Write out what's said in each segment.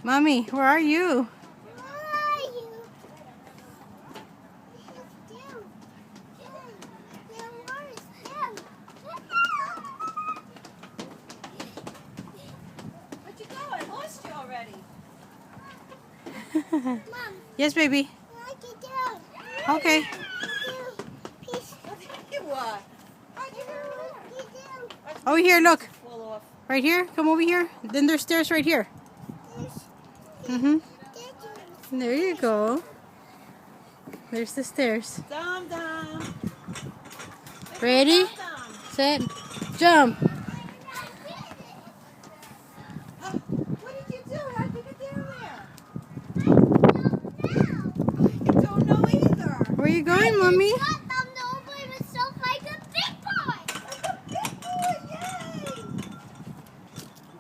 Mommy, where are you? Where'd you go? I lost you already. Yes, baby. Okay. You are. Over here, look. Fall off. Right here. Come over here. Then there's stairs right here. There you go. There's the stairs. Dum dum. Ready, set, jump. What did you do? How'd you get down there? I don't know either. Where are you going, Mommy?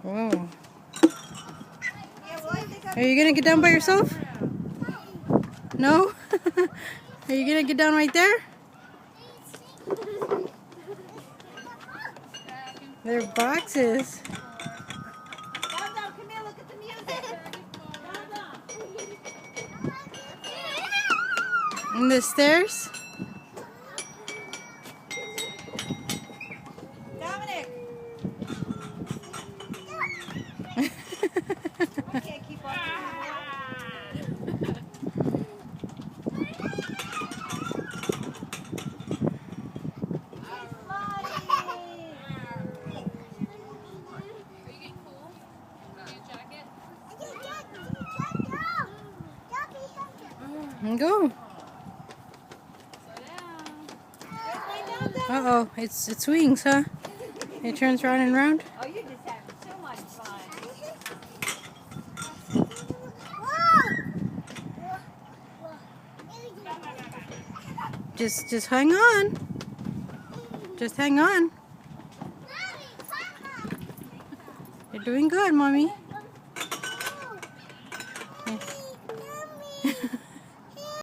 Whoa. Yeah, well, I think Are you gonna get down by yourself? No? Are you gonna get down right there? They're boxes. Dum dum, come here, look at the music. Dum dum. And the stairs? Dominic. I can't keep up. And go. Uh-oh, it swings, huh? It turns round and round. Oh, you're just having so much fun. Just hang on. Just hang on. You're doing good, Mommy.